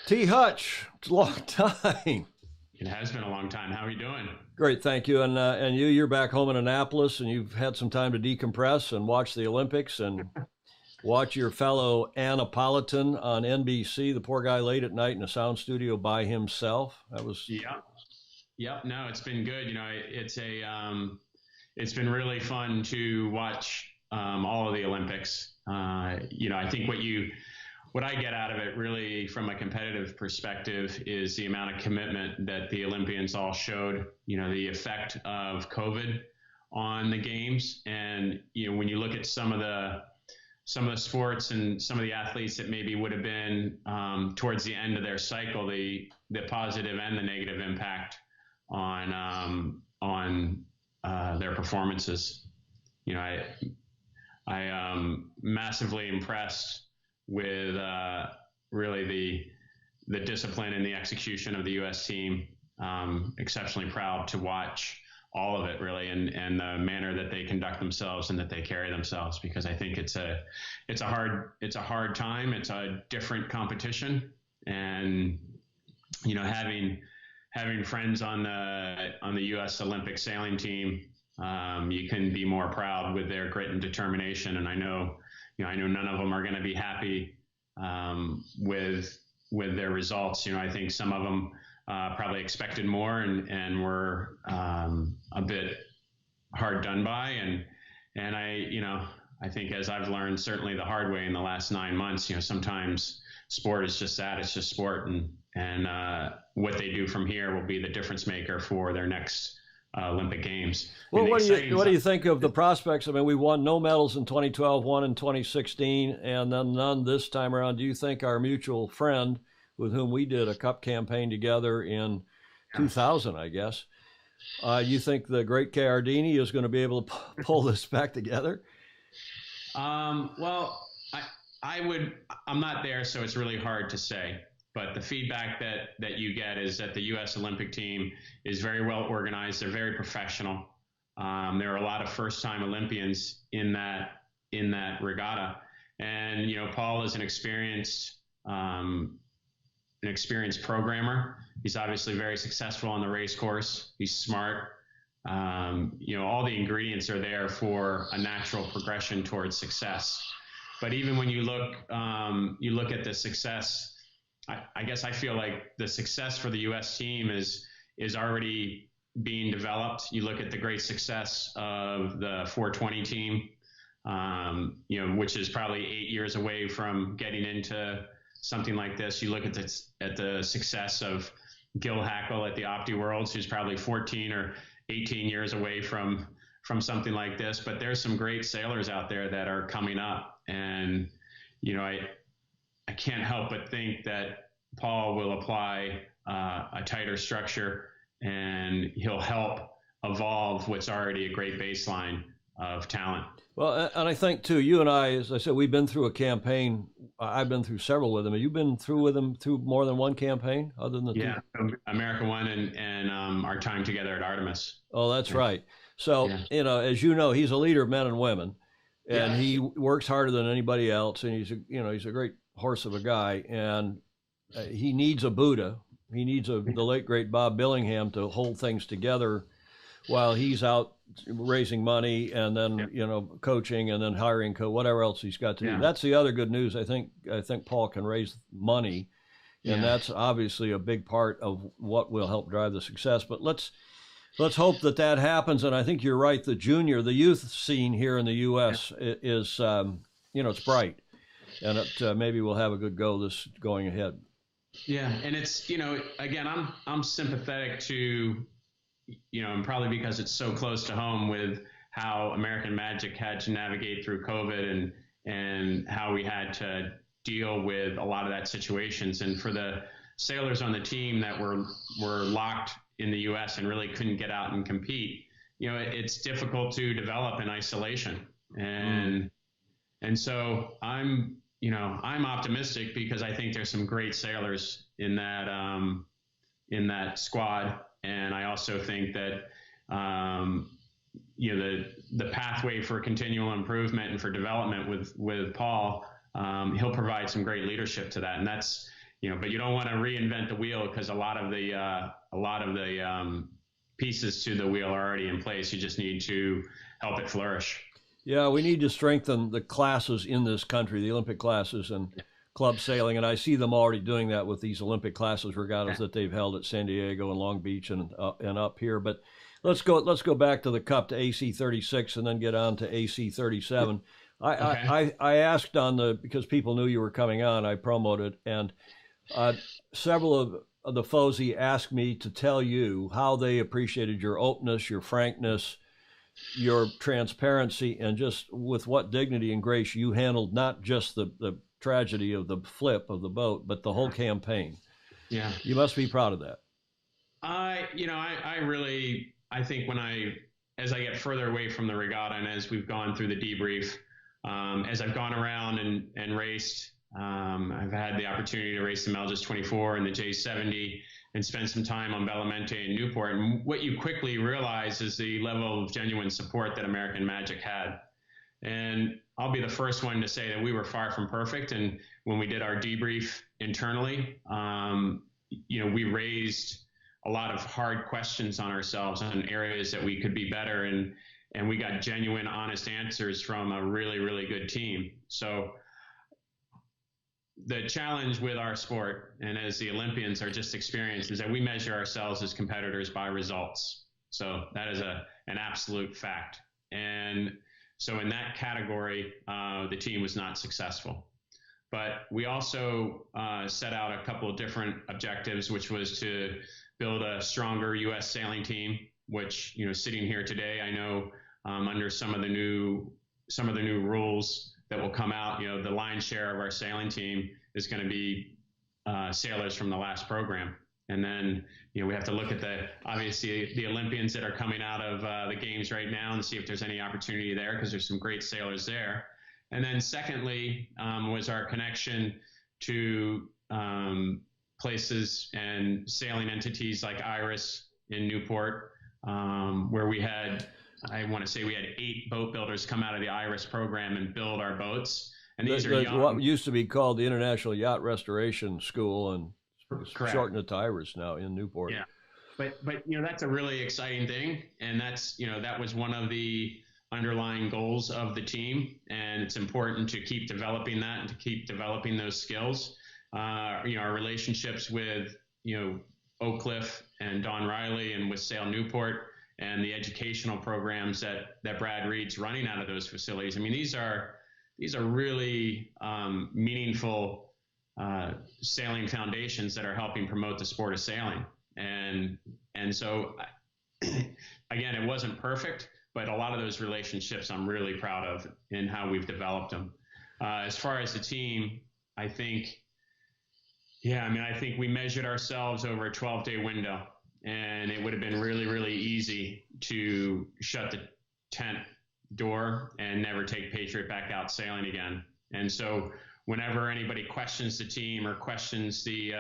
T. Hutch, it's a long time. It has been a long time. How are you doing? Great, thank you. And you're back home in Annapolis, and you've had some time to decompress and watch the Olympics and watch your fellow Annapolitan on NBC. The poor guy late at night in a sound studio by himself. That was Yep. No, it's been good. It's been really fun to watch all of the Olympics. I think what I get out of it really from a competitive perspective is the amount of commitment that the Olympians all showed, the effect of COVID on the games. And, when you look at some of the sports and some of the athletes that maybe would have been towards the end of their cycle, the positive and the negative impact on their performances. I am massively impressed with really the discipline and the execution of the U.S. team. Exceptionally proud to watch all of it, really, and the manner that they conduct themselves and that they carry themselves, because I think it's a hard time. It's a different competition, and having friends on the U.S. Olympic sailing team, you can be more proud with their grit and determination. And I know none of them are going to be happy with their results. I think some of them probably expected more and were a bit hard done by. And I think, as I've learned certainly the hard way in the last 9 months, sometimes sport is just that. It's just sport, and what they do from here will be the difference maker for their next Olympic Games. Well, what do you think of the prospects? I mean, we won no medals in 2012, one in 2016, and then none this time around. Do you think our mutual friend, with whom we did a cup campaign together in 2000, I guess, you think the great Chiardini is going to be able to pull this back together? Well, I'm not there, so it's really hard to say. But the feedback that you get is that the U.S. Olympic team is very well organized. They're very professional. There are a lot of first-time Olympians in that regatta, and Paul is an experienced programmer. He's obviously very successful on the race course. He's smart. All the ingredients are there for a natural progression towards success. But even when you look at the success, I guess I feel like the success for the U.S. team is already being developed. You look at the great success of the 420 team, which is probably 8 years away from getting into something like this. You look at the success of Gil Hackle at the Opti Worlds, who's probably 14 or 18 years away from something like this. But there's some great sailors out there that are coming up, and I can't help but think that Paul will apply a tighter structure, and he'll help evolve what's already a great baseline of talent. Well, and I think, too, you and I, as I said, we've been through a campaign. I've been through several with him. Have you been through with him through more than one campaign other than the two? America One and our time together at Artemis. Oh, that's right. So, as you know, he's a leader of men and women, and he works harder than anybody else, and he's a great horse of a guy, and he needs a Buddha. He needs the late great Bob Billingham to hold things together while he's out raising money and then coaching and then hiring whatever else he's got to do. That's the other good news. I think Paul can raise money, and that's obviously a big part of what will help drive the success. But let's hope that happens. And I think you're right. The youth scene here in the U.S. is it's bright, and it maybe we'll have a good go this going ahead. Yeah, and it's again, I'm sympathetic to and probably because it's so close to home with how American Magic had to navigate through COVID and how we had to deal with a lot of that situations. And for the sailors on the team that were locked in the U.S. and really couldn't get out and compete, it's difficult to develop in isolation. And so I'm optimistic because I think there's some great sailors in that squad. And I also think that, the pathway for continual improvement and for development with Paul, he'll provide some great leadership to that. And that's, but you don't want to reinvent the wheel, because a lot of the pieces to the wheel are already in place. You just need to help it flourish. Yeah, we need to strengthen the classes in this country, the Olympic classes and club sailing, and I see them already doing that with these Olympic classes regattas that they've held at San Diego and Long Beach and up here. But let's go back to the Cup, to AC 36, and then get on to AC 37. I asked because people knew you were coming on, I promoted, and several of the FOSI asked me to tell you how they appreciated your openness, your frankness, your transparency, and just with what dignity and grace you handled not just the tragedy of the flip of the boat, but the whole campaign. Yeah. You must be proud of that. I think as I get further away from the regatta, and as we've gone through the debrief, as I've gone around and raced, I've had the opportunity to race the Melges 24 and the J70 and spend some time on Bellamente and Newport. And what you quickly realize is the level of genuine support that American Magic had. And I'll be the first one to say that we were far from perfect. And when we did our debrief internally, we raised a lot of hard questions on ourselves on areas that we could be better. And we got genuine, honest answers from a really, really good team. So the challenge with our sport, and as the Olympians are just experienced, is that we measure ourselves as competitors by results. So that is an absolute fact. And so in that category, the team was not successful. But we also set out a couple of different objectives, which was to build a stronger U.S. sailing team, which, sitting here today, I know under some of the new rules that will come out, the lion's share of our sailing team is going to be sailors from the last program. And then, we have to look at obviously the Olympians that are coming out of the games right now and see if there's any opportunity there, because there's some great sailors there. And then secondly, was our connection to places and sailing entities like Iris in Newport, where we had 8 boat builders come out of the Iris program and build our boats. And these are young. What used to be called the International Yacht Restoration School, and shortened it to Iris now in Newport. Yeah, but that's a really exciting thing, and that was one of the underlying goals of the team, and it's important to keep developing that and to keep developing those skills. Our relationships with Oak Cliff and Don Riley and with Sail Newport, and the educational programs that Brad Reed's running out of those facilities. I mean, these are really meaningful sailing foundations that are helping promote the sport of sailing. And so, again, it wasn't perfect, but a lot of those relationships I'm really proud of in how we've developed them. As far as the team, I think we measured ourselves over a 12-day window. And it would have been really, really easy to shut the tent door and never take Patriot back out sailing again. And so whenever anybody questions the team or questions the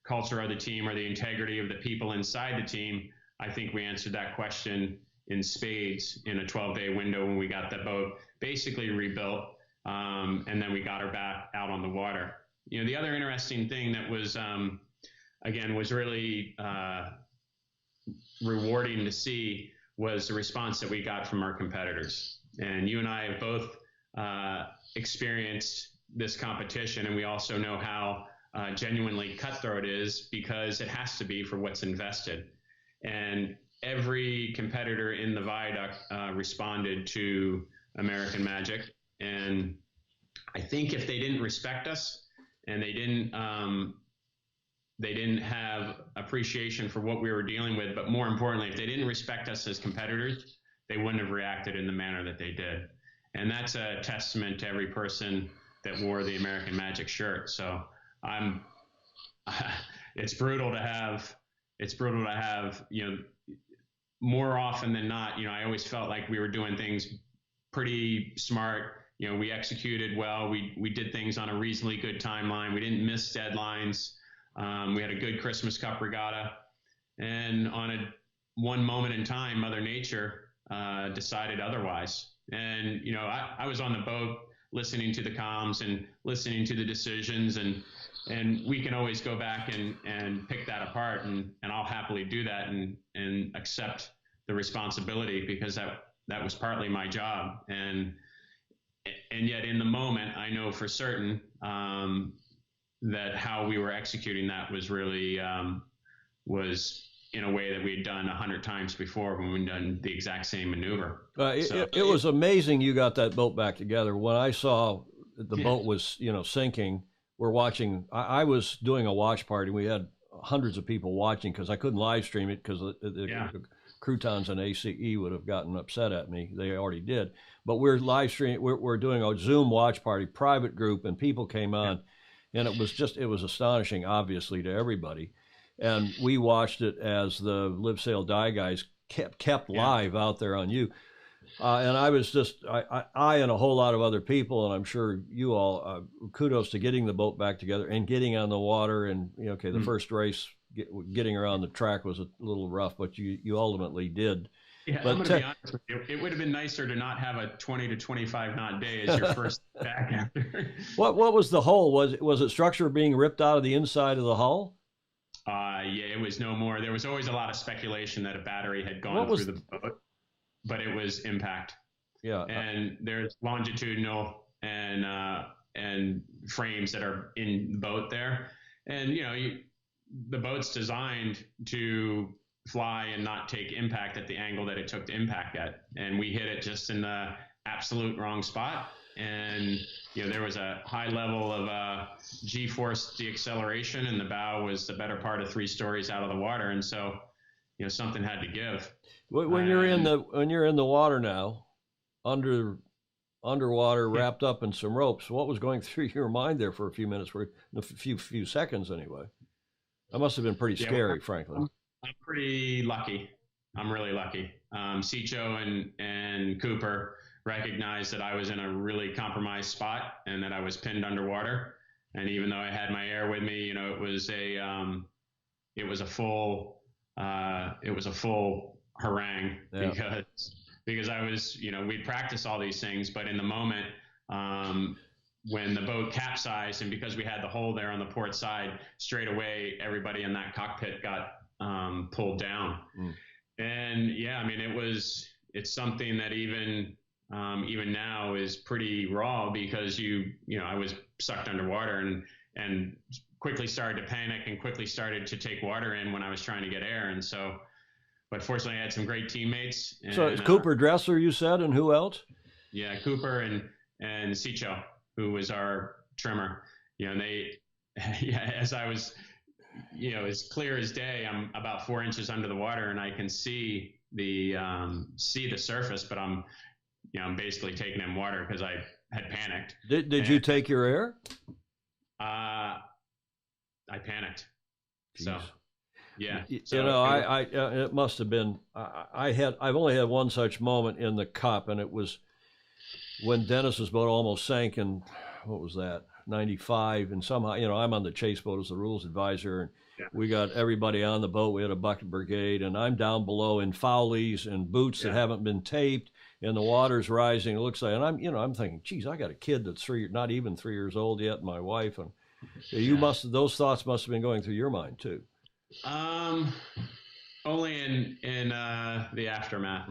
culture of the team or the integrity of the people inside the team, I think we answered that question in spades in a 12-day window when we got the boat basically rebuilt, and then we got her back out on the water. The other interesting thing that was, again, was really rewarding to see was the response that we got from our competitors. And you and I have both experienced this competition, and we also know how genuinely cutthroat it is, because it has to be for what's invested. And every competitor in the viaduct responded to American Magic. And I think if they didn't respect us and they didn't have appreciation for what we were dealing with, but more importantly, if they didn't respect us as competitors, they wouldn't have reacted in the manner that they did. And that's a testament to every person that wore the American Magic shirt. So it's brutal to have, more often than not, I always felt like we were doing things pretty smart. We executed well. We did things on a reasonably good timeline. We didn't miss deadlines. We had a good Christmas Cup regatta, and on one moment in time, Mother Nature decided otherwise. And I was on the boat listening to the comms and listening to the decisions, and we can always go back and pick that apart, and I'll happily do that and accept the responsibility, because that was partly my job. And yet in the moment, I know for certain that how we were executing that was really was in a way that we had done 100 times before when we'd done the exact same maneuver. It was amazing you got that boat back together. When I saw the boat was, sinking, we're watching. I was doing a watch party. We had hundreds of people watching because I couldn't live stream it because the croutons and ACE would have gotten upset at me. They already did. But we're live streaming. We're doing a Zoom watch party, private group, and people came on, and it was astonishing, obviously, to everybody. And we watched it as the Live Sail Die guys kept live out there on you. And I was just, I and a whole lot of other people, and I'm sure you all, kudos to getting the boat back together and getting on the water. And, the first race, getting around the track was a little rough, but you ultimately did. Yeah, but I'm going to be honest with you. It would have been nicer to not have a 20 to 25 knot day as your first back after. What was the hull? Was it structure being ripped out of the inside of the hull? It was no more. There was always a lot of speculation that a battery had gone through the boat, but it was impact. Yeah. And there's longitudinal and frames that are in the boat there. And, the boat's designed to fly and not take impact at the angle that it took to impact at. And we hit it just in the absolute wrong spot. And, there was a high level of G-force deceleration, and the bow was the better part of 3 stories out of the water. And so, something had to give. When you're in the water now, underwater, wrapped up in some ropes, what was going through your mind there for a few minutes, a few seconds anyway? That must have been pretty scary, frankly. I'm pretty lucky. I'm really lucky. Sicho and Cooper recognized that I was in a really compromised spot and that I was pinned underwater. And even though I had my air with me, it was a full harangue because I was, we'd practice all these things, but in the moment, when the boat capsized, and because we had the hole there on the port side, straight away, everybody in that cockpit got pulled down. And it's something that even now is pretty raw, because I was sucked underwater and quickly started to panic and quickly started to take water in when I was trying to get air. And so, but fortunately I had some great teammates. So it's Cooper Dressler, you said, and who else? Yeah, Cooper and Sicho, who was our trimmer. And as I was, as clear as day, I'm about 4 inches under the water and I can see the surface, but I'm basically taking in water because I had panicked. Did you take your air? I panicked. Jeez. So, yeah. It must have been. I've only had one such moment in the Cup, and it was when Dennis's boat almost sank in, what was that, 95, and somehow, I'm on the chase boat as the rules advisor, and we got everybody on the boat. We had a bucket brigade, and I'm down below in foulies and boots that haven't been taped, and the water's rising. It looks like, and I'm thinking, geez, I got a kid that's not even 3 years old yet, and my wife, and those thoughts must have been going through your mind too. Only in the aftermath,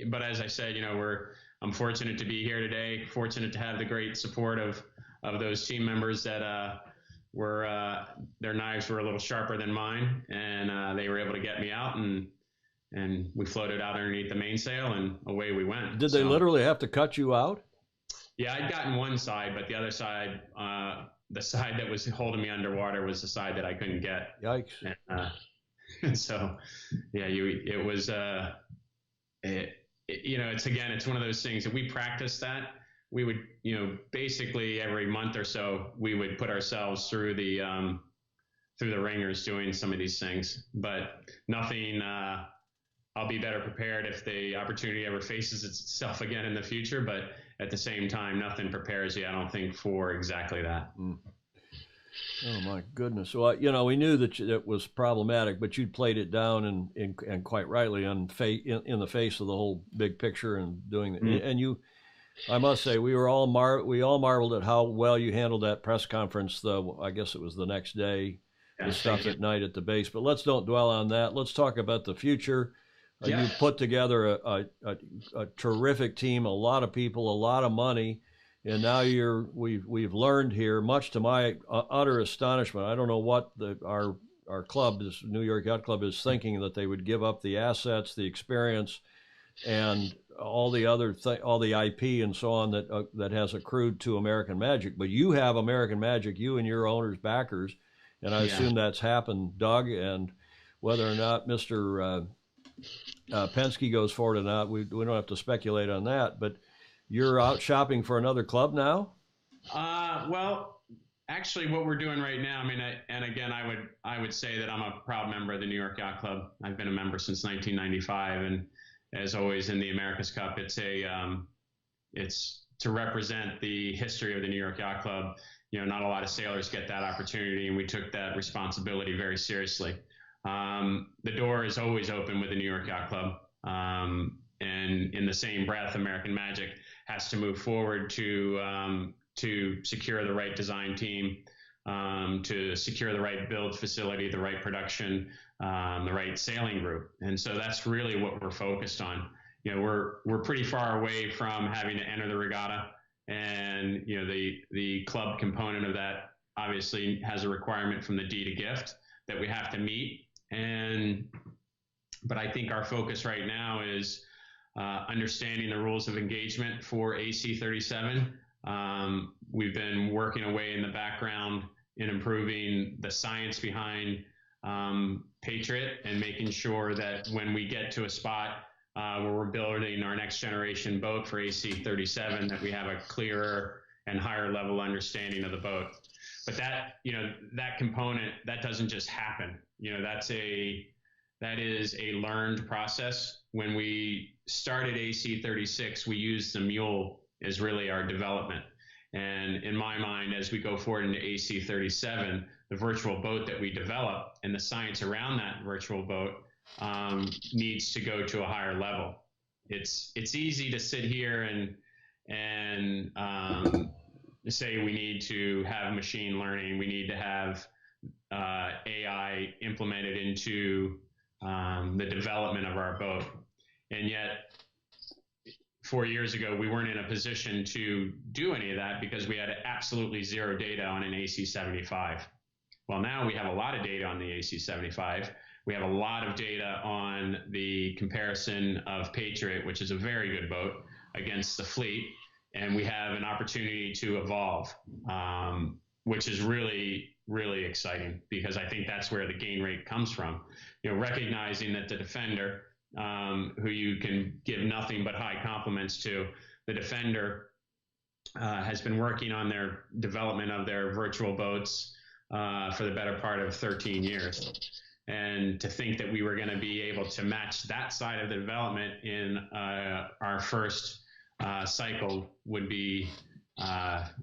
but as I said, I'm fortunate to be here today. Fortunate to have the great support of those team members that were their knives were a little sharper than mine, and they were able to get me out, and we floated out underneath the mainsail, and away we went. Did they literally have to cut you out? Yeah, I'd gotten one side, but the other side, the side that was holding me underwater, was the side that I couldn't get. Yikes! And so, it was. It's one of those things that we practiced that. We would, basically every month or so, we would put ourselves through the ringers doing some of these things, but nothing. I'll be better prepared if the opportunity ever faces itself again in the future. But at the same time, nothing prepares you, I don't think, for exactly that. Oh my goodness! Well, we knew that it was problematic, but you'd played it down and quite rightly in the face of the whole big picture and doing it. And I must say, we all marveled at how well you handled that press conference. Though I guess it was the next day, the stuff at night at the base. But let's don't dwell on that. Let's talk about the future. You put together a terrific team, a lot of people, a lot of money, and now we've learned here, much to my utter astonishment. I don't know what our club, this New York Yacht Club, is thinking, that they would give up the assets, the experience, and all the all the IP and so on that has accrued to American Magic. But you have American Magic, you and your owners, backers, and I assume that's happened, Doug. And whether or not Mr. Penske goes forward or not, we don't have to speculate on that. But you're out shopping for another club now? Well, actually, what we're doing right now, I mean, and again, I would say that I'm a proud member of the New York Yacht Club. I've been a member since 1995, and as always in the America's Cup, it's to represent the history of the New York Yacht Club. You know, not a lot of sailors get that opportunity, and we took that responsibility very seriously. The door is always open with the New York Yacht Club, and in the same breath, American Magic has to move forward to secure the right design team, to secure the right build facility, the right production, the right sailing group. And so that's really what we're focused on. You know, we're pretty far away from having to enter the regatta, and you know, the club component of that obviously has a requirement from the deed of gift that we have to meet. But I think our focus right now is understanding the rules of engagement for AC-37. We've been working away in the background in improving the science behind Patriot, and making sure that when we get to a spot where we're building our next generation boat for AC-37, that we have a clearer and higher level understanding of the boat. But that component, that doesn't just happen. You know, that is a learned process. When we started AC-36, we used the mule as really our development. And in my mind, as we go forward into AC-37, the virtual boat that we develop and the science around that virtual boat needs to go to a higher level. It's easy to sit here and say we need to have machine learning, we need to have AI implemented into the development of our boat. And yet, 4 years ago, we weren't in a position to do any of that because we had absolutely zero data on an AC-75. Well, now we have a lot of data on the AC-75. We have a lot of data on the comparison of Patriot, which is a very good boat, against the fleet. And we have an opportunity to evolve, which is really, really exciting, because I think that's where the gain rate comes from. You know, recognizing that the Defender, who you can give nothing but high compliments to, the Defender has been working on their development of their virtual boats for the better part of 13 years. And to think that we were going to be able to match that side of the development in our first cycle would be,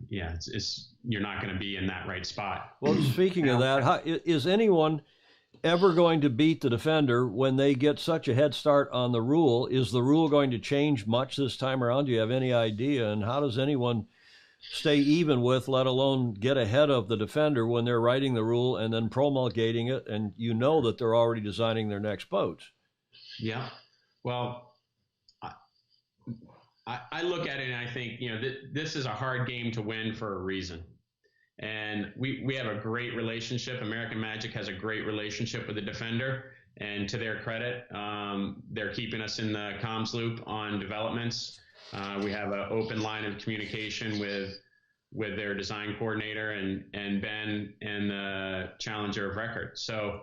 you're not going to be in that right spot. Well, speaking of that, is anyone ever going to beat the Defender when they get such a head start on the rule? Is the rule going to change much this time around? Do you have any idea? And how does anyone stay even with, let alone get ahead of the Defender when they're writing the rule and then promulgating it, and you know that they're already designing their next boats? Yeah. Well, I look at it and I think, you know, this is a hard game to win for a reason. And we have a great relationship. American Magic has a great relationship with the Defender, and to their credit, they're keeping us in the comms loop on developments. We have an open line of communication with their design coordinator and Ben and the challenger of record. So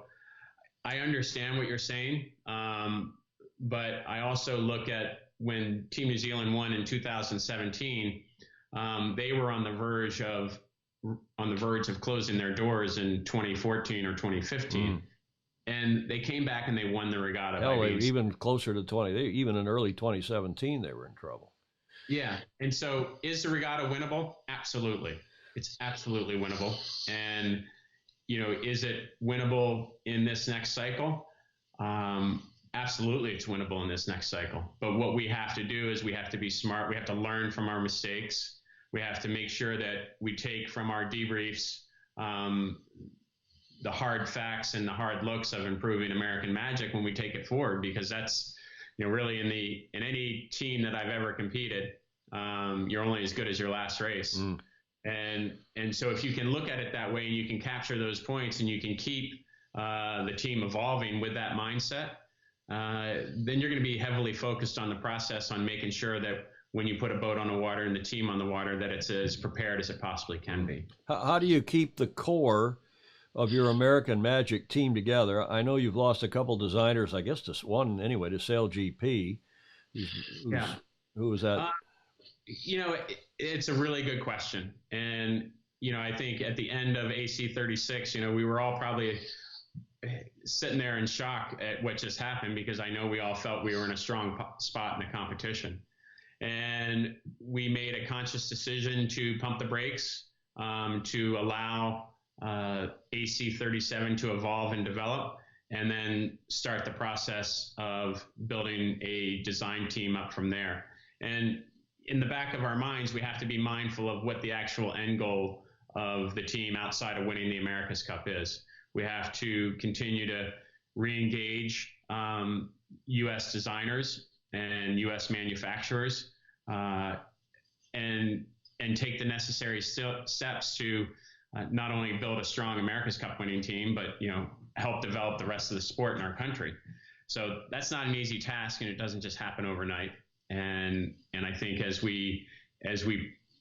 I understand what you're saying, but I also look at when Team New Zealand won in 2017, they were on the verge of closing their doors in 2014 or 2015. And they came back and they won the regatta. Hell, even closer to 20. Even in early 2017, they were in trouble. Yeah. And so is the regatta winnable? Absolutely. It's absolutely winnable. And, you know, is it winnable in this next cycle? absolutely it's winnable in this next cycle. But what we have to do is we have to be smart. We have to learn from our mistakes. We have to make sure that we take from our debriefs the hard facts and the hard looks of improving American Magic when we take it forward, because that's, really in any team that I've ever competed, you're only as good as your last race. And so if you can look at it that way and you can capture those points and you can keep the team evolving with that mindset, then you're going to be heavily focused on the process, on making sure that when you put a boat on the water and the team on the water, that it's as prepared as it possibly can be. How do you keep the core of your American Magic team together? I know you've lost a couple designers, I guess to one anyway, to Sail GP. Who was that? It's a really good question. And, I think at the end of AC 36, we were all probably sitting there in shock at what just happened, because I know we all felt we were in a strong spot in the competition. And we made a conscious decision to pump the brakes, to allow AC 37 to evolve and develop, and then start the process of building a design team up from there. And in the back of our minds, we have to be mindful of what the actual end goal of the team outside of winning the America's Cup is. We have to continue to re-engage U.S. designers and U.S. manufacturers, and take the necessary steps to not only build a strong America's Cup winning team, but help develop the rest of the sport in our country. So that's not an easy task, and it doesn't just happen overnight. And I think as we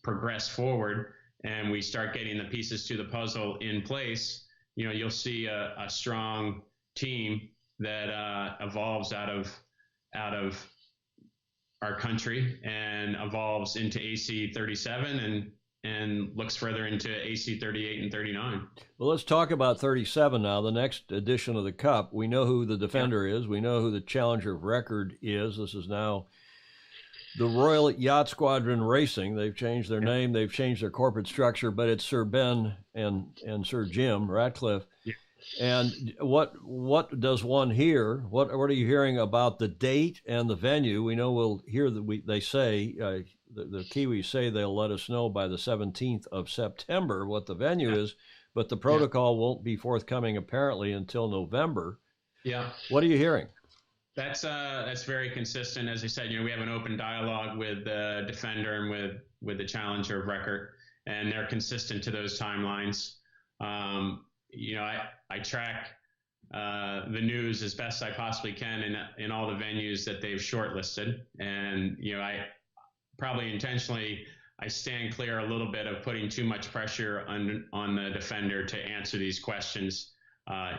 progress forward and we start getting the pieces to the puzzle in place, you'll see a strong team that evolves out of our country and evolves into AC 37 and looks further into AC 38 and 39. Well, let's talk about 37 now, the next edition of the Cup. We know who the defender is. We know who the challenger of record is. This is now the Royal Yacht Squadron Racing. They've changed their name. They've changed their corporate structure, but it's Sir Ben and Sir Jim Ratcliffe. Yeah. And what does one hear? What are you hearing about the date and the venue? We know we'll hear that they say, the Kiwis say they'll let us know by the 17th of September what the venue is, but the protocol won't be forthcoming apparently until November. Yeah. What are you hearing? That's very consistent. As I said, we have an open dialogue with the defender and with the challenger of record, and they're consistent to those timelines. I track the news as best I possibly can in all the venues that they've shortlisted, and I probably intentionally I stand clear a little bit of putting too much pressure on the defender to answer these questions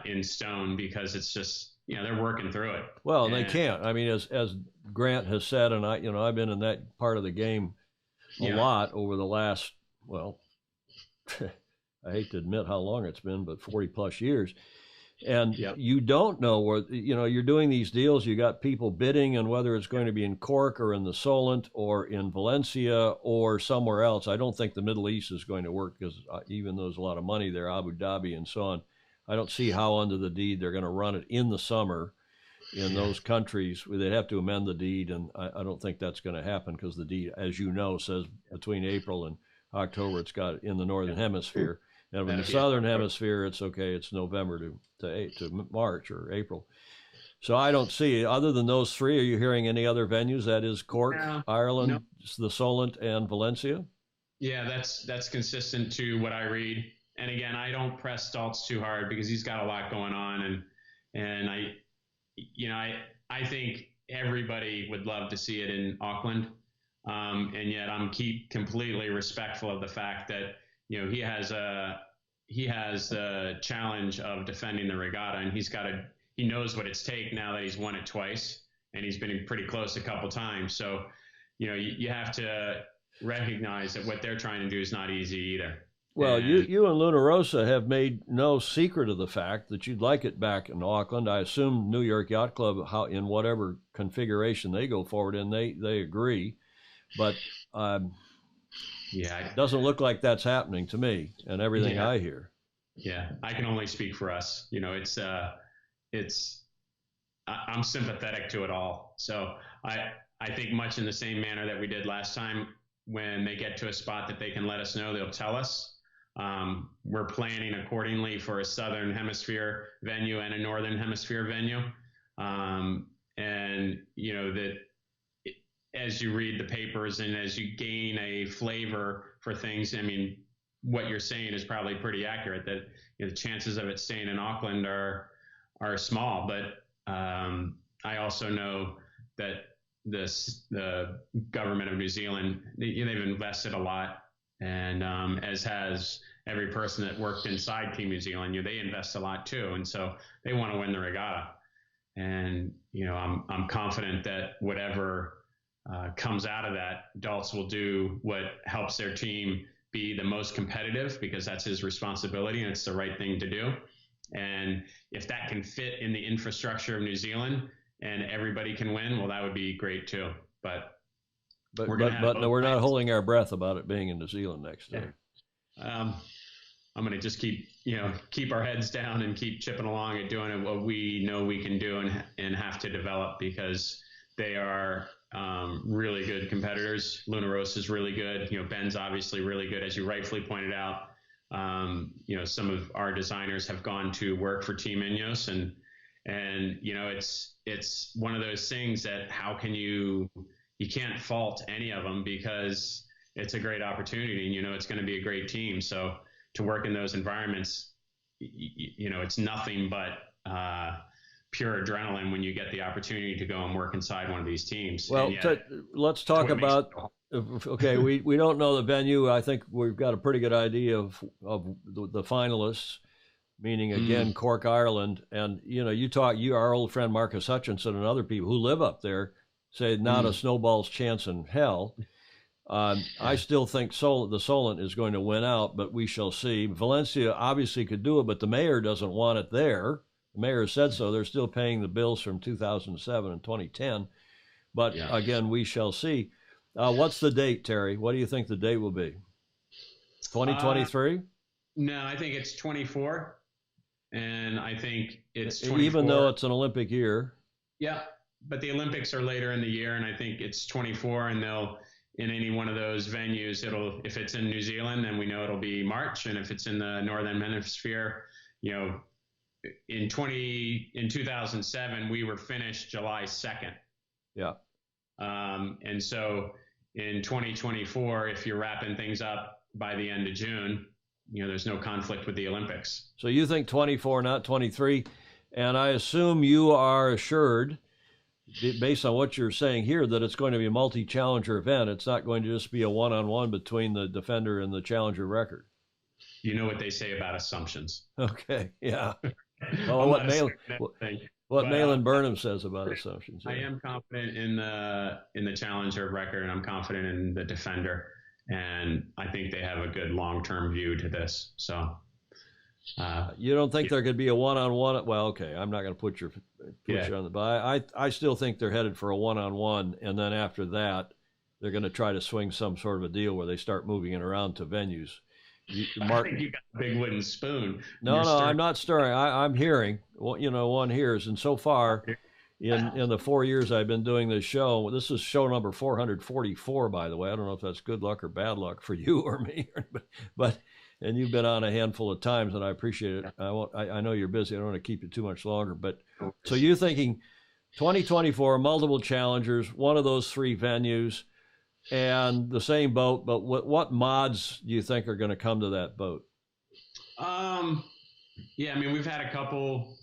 in stone, because it's just they're working through it. Well, and they can't. I mean, as Grant has said, and I've been in that part of the game a lot over the last, well, I hate to admit how long it's been, but 40 plus years. And you don't know where, you're doing these deals, you got people bidding, and whether it's going to be in Cork or in the Solent or in Valencia or somewhere else. I don't think the Middle East is going to work, because even though there's a lot of money there, Abu Dhabi and so on, I don't see how under the deed they're going to run it in the summer in those countries. They'd have to amend the deed, and I don't think that's going to happen, because the deed, as you know, says between April and October it's got in the Northern Hemisphere. And in the Southern Hemisphere, it's okay. It's November to March or April. So I don't see, other than those three, are you hearing any other venues? That is Cork, Ireland, the Solent, and Valencia? Yeah, that's consistent to what I read. And again, I don't press Stoltz too hard, because he's got a lot going on, and I think everybody would love to see it in Auckland, and yet I'm completely respectful of the fact that he has the challenge of defending the regatta, and he knows what it's take now that he's won it twice, and he's been pretty close a couple times. So you have to recognize that what they're trying to do is not easy either. Well, you and Luna Rosa have made no secret of the fact that you'd like it back in Auckland. I assume New York Yacht Club, in whatever configuration they go forward in, they agree. But it doesn't look like that's happening to me and everything I hear. Yeah, I can only speak for us. It's I'm sympathetic to it all. So I think much in the same manner that we did last time, when they get to a spot that they can let us know, they'll tell us. We're planning accordingly for a Southern Hemisphere venue and a Northern Hemisphere venue. And, you know, that as you read the papers and as you gain a flavor for things, I mean, what you're saying is probably pretty accurate, that, you know, the chances of it staying in Auckland are small. But I also know that the government of New Zealand, they've invested a lot, and as has every person that worked inside Team New Zealand, they invest a lot too, and so they want to win the regatta. And I'm confident that whatever comes out of that, Daltz will do what helps their team be the most competitive, because that's his responsibility and it's the right thing to do. And if that can fit in the infrastructure of New Zealand and everybody can win, well, that would be great too. But we're not holding our breath about it being in New Zealand next year. I'm going to just keep our heads down and keep chipping along at doing what we know we can do and have to develop, because they are really good competitors. Luna Rossa is really good. Ben's obviously really good, as you rightfully pointed out. Some of our designers have gone to work for Team Ineos, and it's one of those things that you can't fault any of them, because it's a great opportunity, and it's going to be a great team. So to work in those environments, it's nothing but pure adrenaline when you get the opportunity to go and work inside one of these teams. Well, let's talk about, okay, we don't know the venue. I think we've got a pretty good idea of the finalists, meaning, again, Cork, Ireland. And, our old friend Marcus Hutchinson and other people who live up there say not a snowball's chance in hell. I still think the Solent is going to win out, but we shall see. Valencia obviously could do it, but the mayor doesn't want it there. The mayor said so. They're still paying the bills from 2007 and 2010. But again, we shall see. What's the date, Terry? What do you think the date will be? 2023? No, I think it's 24. And I think it's 24. Even though it's an Olympic year. Yeah, but the Olympics are later in the year, and I think it's 24, and they'll, in any one of those venues, if it's in New Zealand, then we know it'll be March. And if it's in the Northern Hemisphere, in 2007, we were finished July 2nd. Yeah. And so in 2024, if you're wrapping things up by the end of June, there's no conflict with the Olympics. So you think 24, not 23. And I assume you are assured, based on what you're saying here, that it's going to be a multi-challenger event. It's not going to just be a one-on-one between the defender and the challenger record. You know what they say about assumptions. Okay, yeah. Well, what Malin Burnham says about assumptions. Yeah. I am confident in the challenger record, and I'm confident in the defender, and I think they have a good long-term view to this. So you don't think there could be a one-on-one? Well, okay, I'm not going to put you on the, but I still think they're headed for a one-on-one, and then after that, they're going to try to swing some sort of a deal where they start moving it around to venues. I think you got a big wooden spoon. No, I'm not stirring. I'm hearing. One hears, and so far, in the 4 years I've been doing this show, this is show number 444, by the way. I don't know if that's good luck or bad luck for you or me, but and you've been on a handful of times, and I appreciate it. I know you're busy. I don't want to keep you too much longer, but so you're thinking 2024, multiple challengers, one of those three venues, and the same boat, but what mods do you think are going to come to that boat? Yeah, I mean, we've had a couple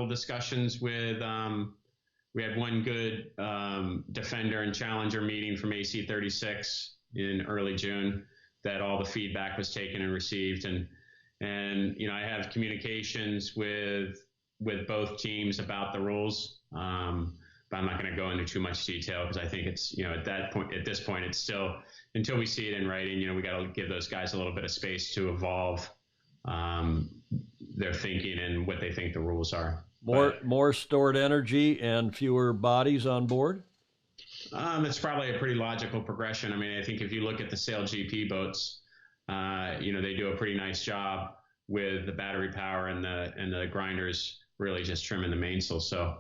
discussions with, we had one good defender and challenger meeting from AC36 in early June that all the feedback was taken and received. And I have communications with both teams about the rules. But I'm not going to go into too much detail, because I think it's, at this point, it's still, until we see it in writing, we got to give those guys a little bit of space to evolve their thinking and what they think the rules are. More stored energy and fewer bodies on board? It's probably a pretty logical progression. I mean, I think if you look at the Sail GP boats, they do a pretty nice job with the battery power and the grinders really just trimming the mainsail. So,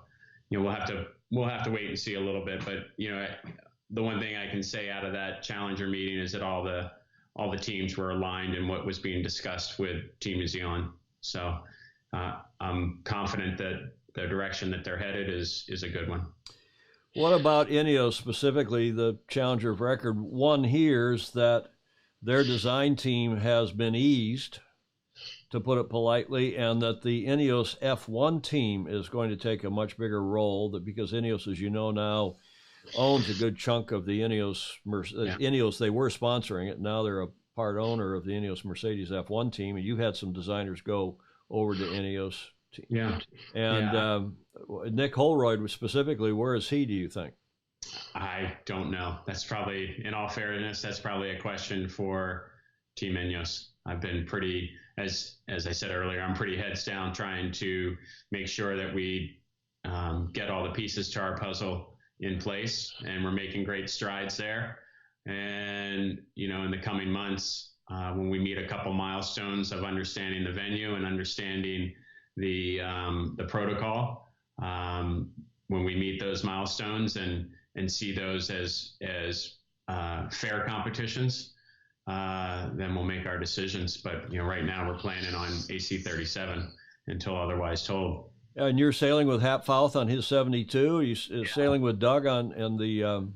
we'll have to wait and see a little bit. But, the one thing I can say out of that Challenger meeting is that all the teams were aligned in what was being discussed with Team New Zealand. So I'm confident that the direction that they're headed is a good one. What about Ineos specifically? The Challenger of record, one hears that their design team has been eased, to put it politely, and that the Ineos F1 team is going to take a much bigger role, that because Ineos, as you know now, owns a good chunk of the Ineos. Ineos, they were sponsoring it. Now they're a part owner of the Ineos Mercedes F1 team, and you had some designers go over to Ineos. Yeah. And Nick Holroyd specifically, where is he, do you think? I don't know. That's probably, in all fairness, that's probably a question for Team Ineos. I've been pretty, as I said earlier, I'm pretty heads down trying to make sure that we get all the pieces to our puzzle in place, and we're making great strides there. And, in the coming months, when we meet a couple milestones of understanding the venue and understanding the protocol, when we meet those milestones and see those as fair competitions, then we'll make our decisions. But, right now we're planning on AC37 until otherwise told. And you're sailing with Hap Fouth on his 72. You're sailing with Doug in the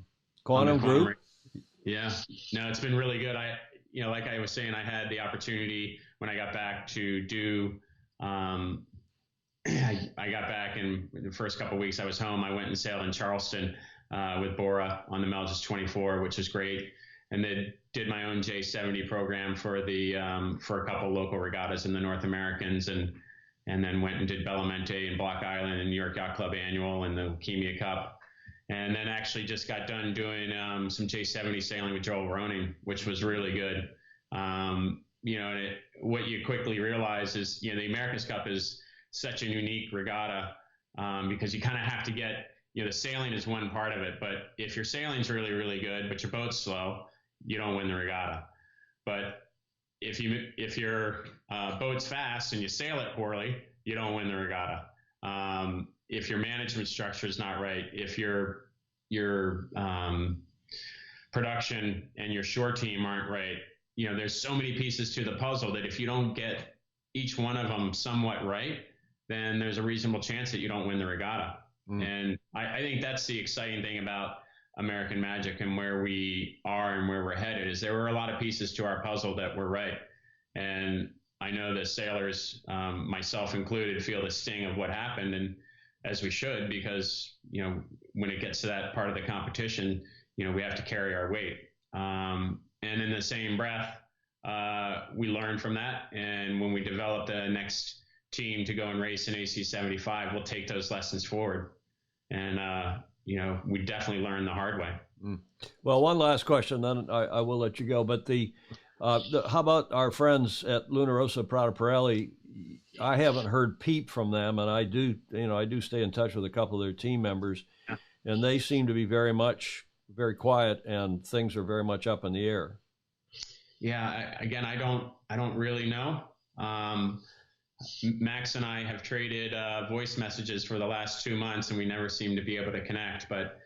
Quantum group. Yeah, no, it's been really good. Like I was saying, I had the opportunity when I got back to do. I got back, and the first couple of weeks I was home, I went and sailed in Charleston with Bora on the Melges 24, which was great. And then did my own J70 program for a couple local regattas in the North Americans, and then went and did Bellamente and Block Island and New York Yacht Club Annual and the Leukemia Cup. And then actually just got done doing some J70 sailing with Joel Roning, which was really good. What you quickly realize is, the America's Cup is such a unique regatta because you kind of have to get, the sailing is one part of it. But if your sailing's really, really good, but your boat's slow, you don't win the regatta. But if your boat's fast and you sail it poorly, you don't win the regatta. If your management structure is not right, if your production and your shore team aren't right, there's so many pieces to the puzzle that if you don't get each one of them somewhat right, then there's a reasonable chance that you don't win the regatta. And I think that's the exciting thing about American Magic and where we are and where we're headed, is there were a lot of pieces to our puzzle that were right. And I know the sailors, myself included, feel the sting of what happened, and as we should, because, when it gets to that part of the competition, we have to carry our weight. And in the same breath, we learn from that. And when we develop the next team to go and race in AC75, we'll take those lessons forward. And, we definitely learn the hard way. Well, one last question, then I will let you go. But how about our friends at Luna Rossa Prata Pirelli? I haven't heard peep from them, and I do stay in touch with a couple of their team members, and they seem to be very quiet, and things are very much up in the air. Yeah, again, I don't really know. Max and I have traded voice messages for the last 2 months, and we never seem to be able to connect. But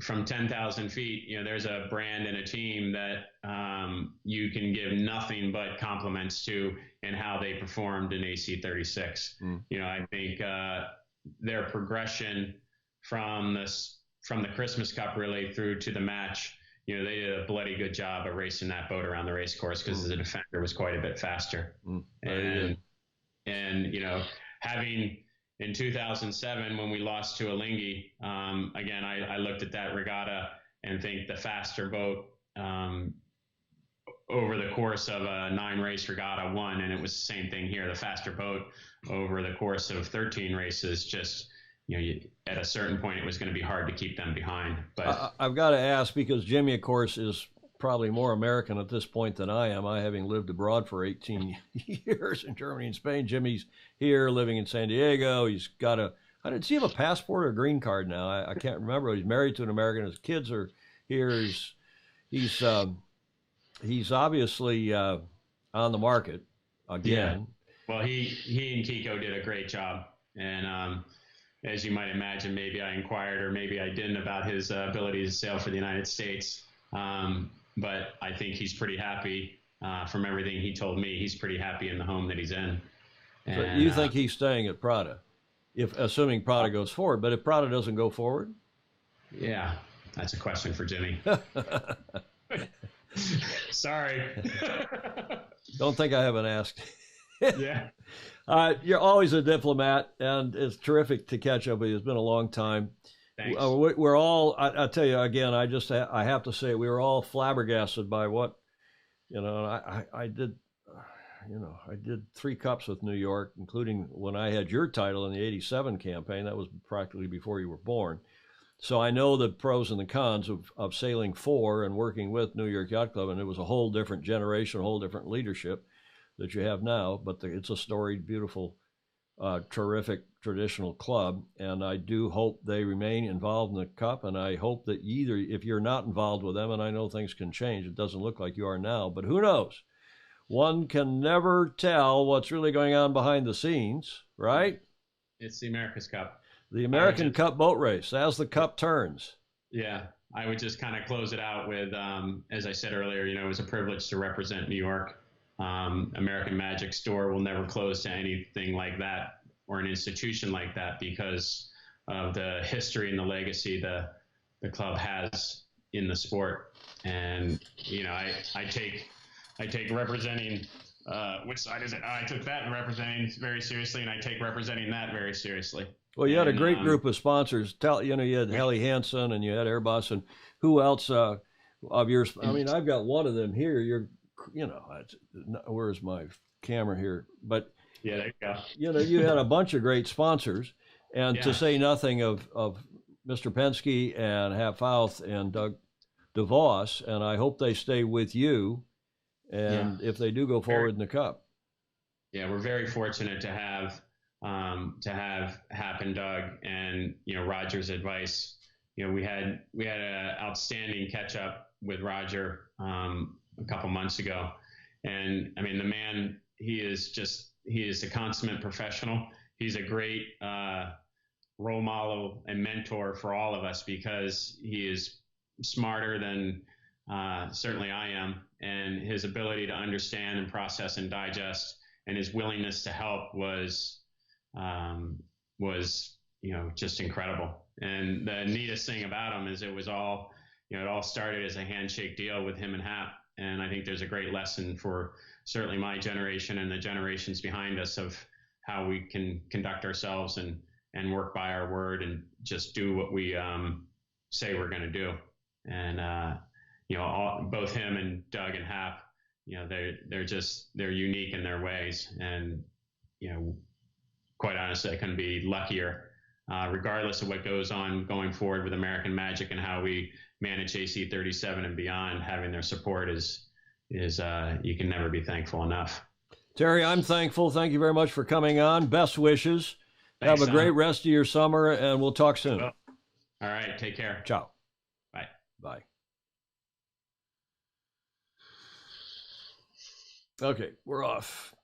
from 10,000 feet, there's a brand and a team that you can give nothing but compliments to in how they performed in AC36. I think their progression from the Christmas Cup really through to the match, they did a bloody good job of racing that boat around the race course because the defender was quite a bit faster. And having in 2007, when we lost to Alinghi, again, I looked at that regatta and think the faster boat over the course of a 9-race regatta won, and it was the same thing here. The faster boat over the course of 13 races just, at a certain point, it was going to be hard to keep them behind. But I've got to ask, because Jimmy, of course, is probably more American at this point than I am. I having lived abroad for 18 years in Germany and Spain. Jimmy's here living in San Diego. He's got does he have a passport or a green card now? I can't remember. He's married to an American. His kids are here. He's obviously on the market again. Yeah. Well, he and Kiko did a great job, and as you might imagine, maybe I inquired or maybe I didn't about his ability to sail for the United States. But I think he's pretty happy. From everything he told me, he's pretty happy in the home that he's in. And, so you think he's staying at Prada, if assuming Prada goes forward? But if Prada doesn't go forward, yeah, that's a question for Jimmy. Sorry. Don't think I haven't asked. Yeah. You're always a diplomat, and it's terrific to catch up with you. It's been a long time. Thanks. We're all, I tell you again, I have to say, we were all flabbergasted by what, I did, I did 3 cups with New York, including when I had your title in the '87 campaign. That was practically before you were born. So I know the pros and the cons of sailing for and working with New York Yacht Club, and it was a whole different generation, a whole different leadership that you have now. But it's a storied, beautiful, terrific traditional club, and I do hope they remain involved in the Cup, and I hope that if you're not involved with them, and I know things can change, it doesn't look like you are now, but who knows? One can never tell what's really going on behind the scenes, right? It's the America's Cup. The American Cup boat race, as the Cup turns. Yeah, I would just kind of close it out with, as I said earlier, it was a privilege to represent New York. American Magic's door will never close to anything like that or an institution like that because of the history and the legacy the club has in the sport. And, I take representing, which side is it? I took that and representing very seriously, and I take representing that very seriously. Well, you had a great group of sponsors. You had Hutchinson and you had Airbus, and who else of yours? I mean, I've got one of them here. Where's my camera here? But yeah, there you go. You had a bunch of great sponsors, and to say nothing of Mr. Penske and Hap Fouth and Doug DeVos, and I hope they stay with you, and if they do go forward in the Cup. Yeah, we're very fortunate to have Hap and Doug and Roger's advice. We had an outstanding catch up with Roger a couple months ago, and I mean the man, he is a consummate professional. He's a great role model and mentor for all of us because he is smarter than certainly I am, and his ability to understand and process and digest and his willingness to help was just incredible. And the neatest thing about him is it was all, it all started as a handshake deal with him and Hap. And I think there's a great lesson for certainly my generation and the generations behind us of how we can conduct ourselves and work by our word and just do what we say we're going to do. And, both him and Doug and Hap, they're unique in their ways. And, quite honestly, I couldn't be luckier, regardless of what goes on going forward with American Magic and how we manage AC-37 and beyond. Having their support is you can never be thankful enough. Terry, I'm thankful. Thank you very much for coming on. Best wishes. Thanks, have a great rest of your summer, and we'll talk soon. All right. Take care. Ciao. Bye. Bye. Okay, we're off.